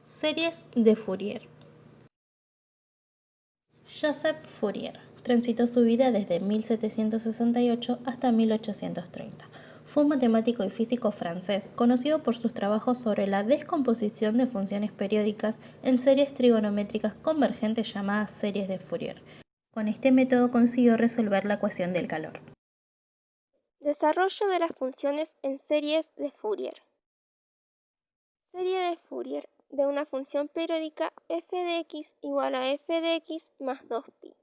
Series de Fourier. Joseph Fourier transitó su vida desde 1768 hasta 1830. Fue un matemático y físico francés, conocido por sus trabajos sobre la descomposición de funciones periódicas en series trigonométricas convergentes llamadas series de Fourier. Con este método consiguió resolver la ecuación del calor. Desarrollo de las funciones en series de Fourier. Serie de Fourier de una función periódica f de x igual a f de x más 2pi.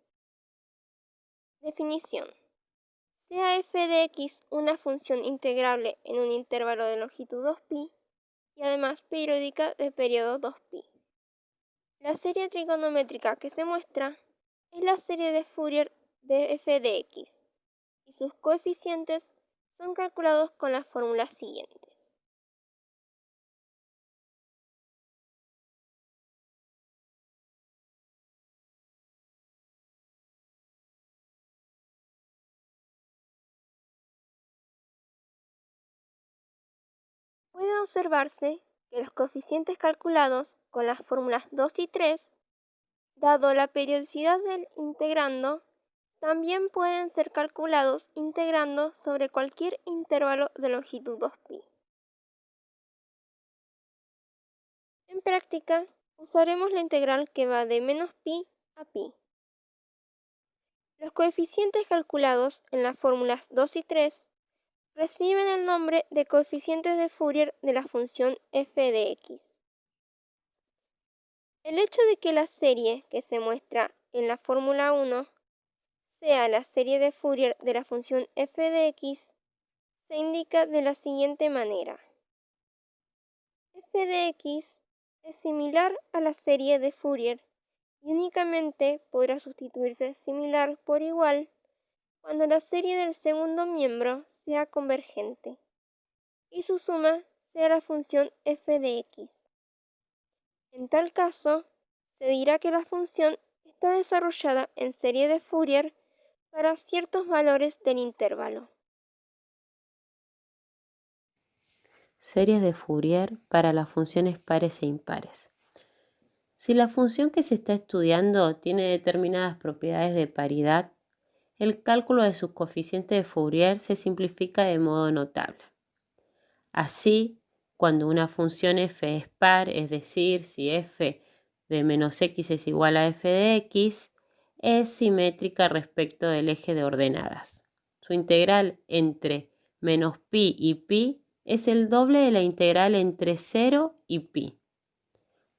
Definición. Sea f de x una función integrable en un intervalo de longitud 2pi y además periódica de periodo 2pi. La serie trigonométrica que se muestra es la serie de Fourier de f de x y sus coeficientes son calculados con las fórmulas siguientes. Puede observarse que los coeficientes calculados con las fórmulas 2 y 3, dado la periodicidad del integrando, también pueden ser calculados integrando sobre cualquier intervalo de longitud 2pi. En práctica, usaremos la integral que va de menos pi a pi. Los coeficientes calculados en las fórmulas 2 y 3 reciben el nombre de coeficientes de Fourier de la función f de x. El hecho de que la serie que se muestra en la fórmula 1 sea la serie de Fourier de la función f de x se indica de la siguiente manera. F de x es similar a la serie de Fourier y únicamente podrá sustituirse similar por igual cuando la serie del segundo miembro sea convergente y su suma sea la función f de x. En tal caso, se dirá que la función está desarrollada en serie de Fourier para ciertos valores del intervalo. Series de Fourier para las funciones pares e impares. Si la función que se está estudiando tiene determinadas propiedades de paridad, el cálculo de sus coeficientes de Fourier se simplifica de modo notable. Así, cuando una función f es par, es decir, si f de menos x es igual a f de x, es simétrica respecto del eje de ordenadas. Su integral entre menos pi y pi es el doble de la integral entre 0 y pi.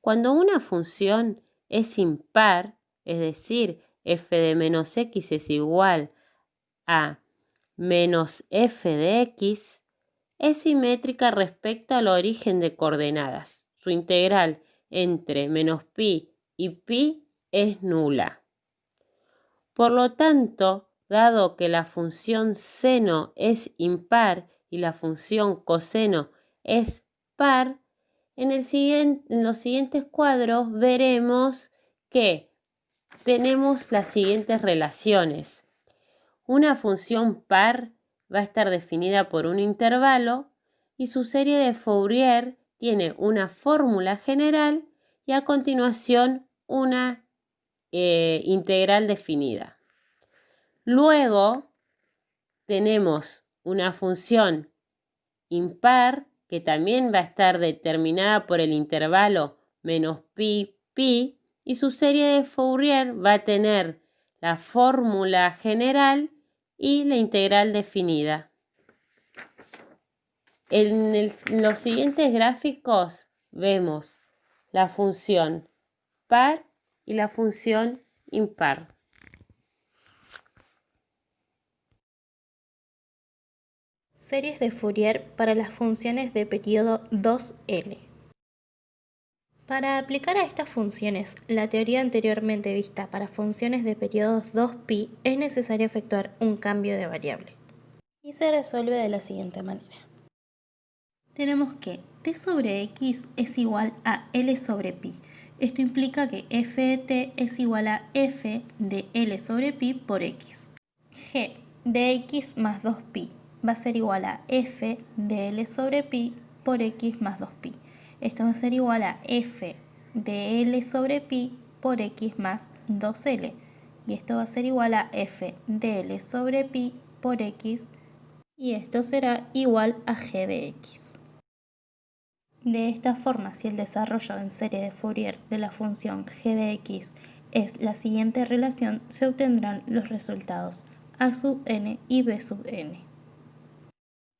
Cuando una función es impar, es decir, f de menos x es igual a menos f de x, es simétrica respecto al origen de coordenadas. Su integral entre menos pi y pi es nula. Por lo tanto, dado que la función seno es impar y la función coseno es par, en los siguientes cuadros veremos que tenemos las siguientes relaciones. Una función par va a estar definida por un intervalo y su serie de Fourier tiene una fórmula general y a continuación una integral definida. Luego tenemos una función impar que también va a estar determinada por el intervalo menos pi, pi, y su serie de Fourier va a tener la fórmula general y la integral definida. En los siguientes gráficos vemos la función par y la función impar. Series de Fourier para las funciones de periodo 2L. Para aplicar a estas funciones la teoría anteriormente vista para funciones de periodos 2pi es necesario efectuar un cambio de variable. Y se resuelve de la siguiente manera. Tenemos que t sobre x es igual a L sobre pi. Esto implica que f de t es igual a f de L sobre pi por x. G de x más 2pi va a ser igual a f de L sobre pi por x más 2pi. Esto va a ser igual a f de L sobre pi por X más 2L. Y esto va a ser igual a f de L sobre pi por X, y esto será igual a g de X. De esta forma, si el desarrollo en serie de Fourier de la función g de X es la siguiente relación, se obtendrán los resultados a sub n y b sub n.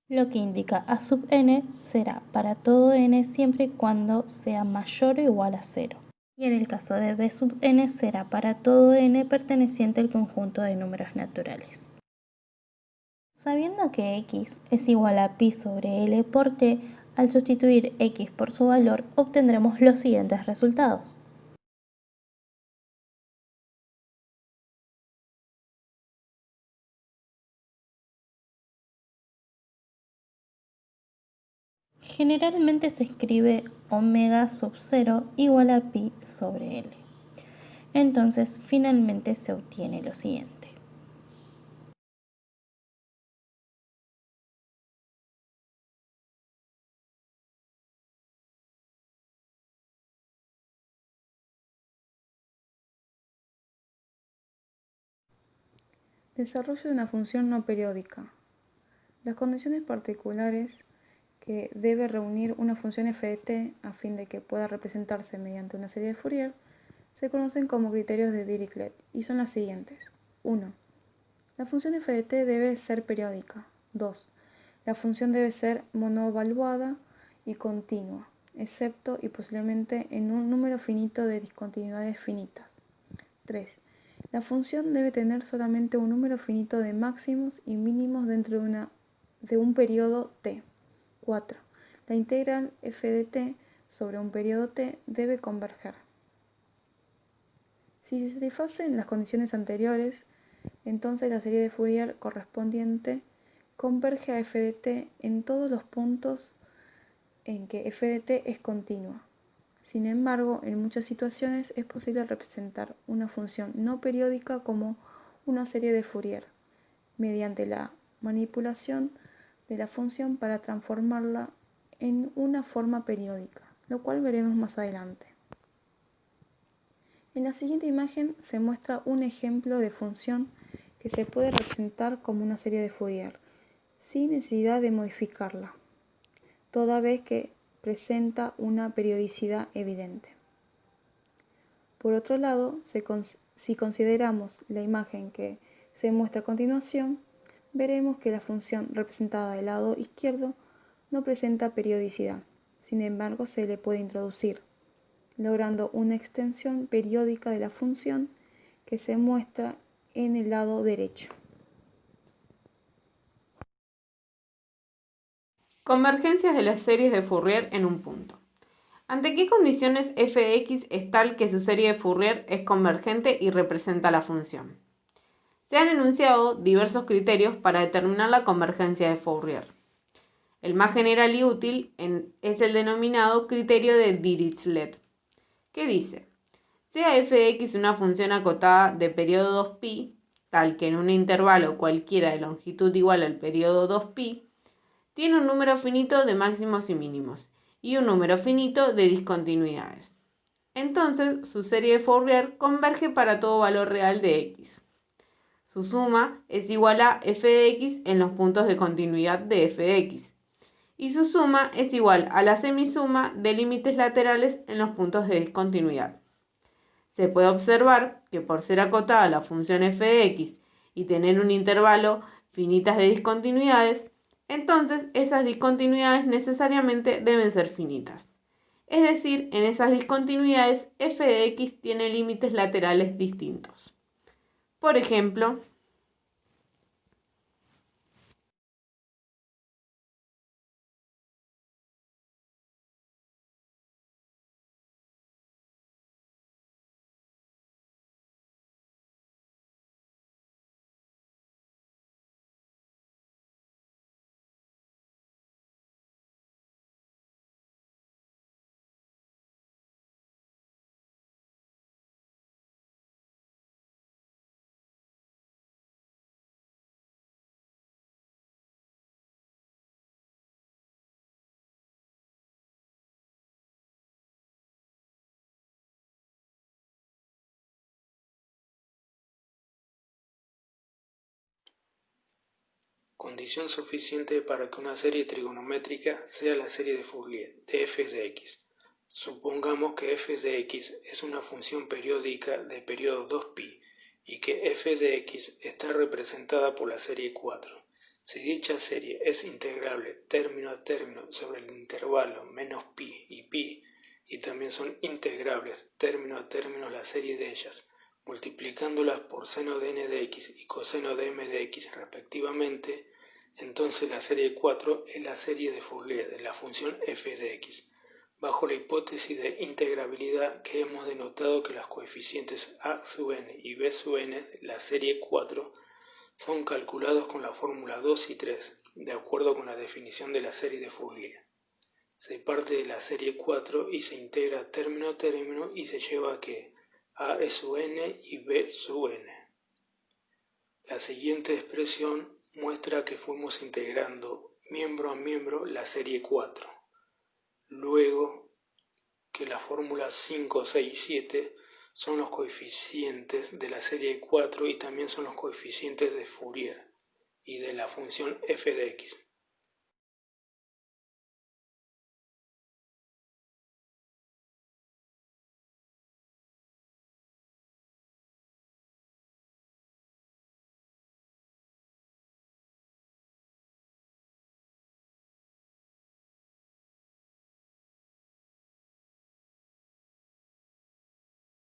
Lo que indica a sub n será para todo n siempre y cuando sea mayor o igual a 0. Y en el caso de b sub n será para todo n perteneciente al conjunto de números naturales. Sabiendo que x es igual a pi sobre l por t, al sustituir x por su valor obtendremos los siguientes resultados. Generalmente se escribe omega sub 0 igual a pi sobre l. Entonces finalmente se obtiene lo siguiente. Desarrollo de una función no periódica. Las condiciones particulares que debe reunir una función f de t a fin de que pueda representarse mediante una serie de Fourier se conocen como criterios de Dirichlet y son las siguientes. 1. La función f de t debe ser periódica. 2. La función debe ser monovaluada y continua, excepto y posiblemente en un número finito de discontinuidades finitas. 3. La función debe tener solamente un número finito de máximos y mínimos dentro de un periodo t. 4. La integral f de t sobre un periodo t debe converger. Si se satisfacen las condiciones anteriores, entonces la serie de Fourier correspondiente converge a f de t en todos los puntos en que f de t es continua. Sin embargo, en muchas situaciones es posible representar una función no periódica como una serie de Fourier, mediante la manipulación de la función para transformarla en una forma periódica, lo cual veremos más adelante. En la siguiente imagen se muestra un ejemplo de función que se puede representar como una serie de Fourier, sin necesidad de modificarla, toda vez que presenta una periodicidad evidente. Por otro lado, si consideramos la imagen que se muestra a continuación, veremos que la función representada del lado izquierdo no presenta periodicidad, sin embargo se le puede introducir, logrando una extensión periódica de la función que se muestra en el lado derecho. Convergencias de las series de Fourier en un punto. ¿Ante qué condiciones f de x es tal que su serie de Fourier es convergente y representa la función? Se han enunciado diversos criterios para determinar la convergencia de Fourier. El más general y útil es el denominado criterio de Dirichlet, que dice: sea f de x una función acotada de periodo 2π, tal que en un intervalo cualquiera de longitud igual al periodo 2π, tiene un número finito de máximos y mínimos y un número finito de discontinuidades. Entonces, su serie de Fourier converge para todo valor real de x. Su suma es igual a f de x en los puntos de continuidad de f de x. Y su suma es igual a la semisuma de límites laterales en los puntos de discontinuidad. Se puede observar que por ser acotada la función f de x y tener un intervalo finitas de discontinuidades, entonces esas discontinuidades necesariamente deben ser finitas. Es decir, en esas discontinuidades f de x tiene límites laterales distintos. Por ejemplo, condición suficiente para que una serie trigonométrica sea la serie de Fourier de f de x. Supongamos que f de x es una función periódica de periodo 2π y que f de x está representada por la serie 4. Si dicha serie es integrable término a término sobre el intervalo menos pi y pi, y también son integrables término a término la serie de ellas, multiplicándolas por seno de n de x y coseno de m de x respectivamente, entonces la serie 4 es la serie de Fourier de la función f de x, bajo la hipótesis de integrabilidad que hemos denotado que los coeficientes a sub n y b sub n de la serie 4 son calculados con la fórmula 2 y 3, de acuerdo con la definición de la serie de Fourier. Se parte de la serie 4 y se integra término a término y se lleva a que a es sub n y b sub n. La siguiente expresión muestra que fuimos integrando miembro a miembro la serie 4. Luego que la fórmula 5, 6 y 7 son los coeficientes de la serie 4 y también son los coeficientes de Fourier y de la función f de x.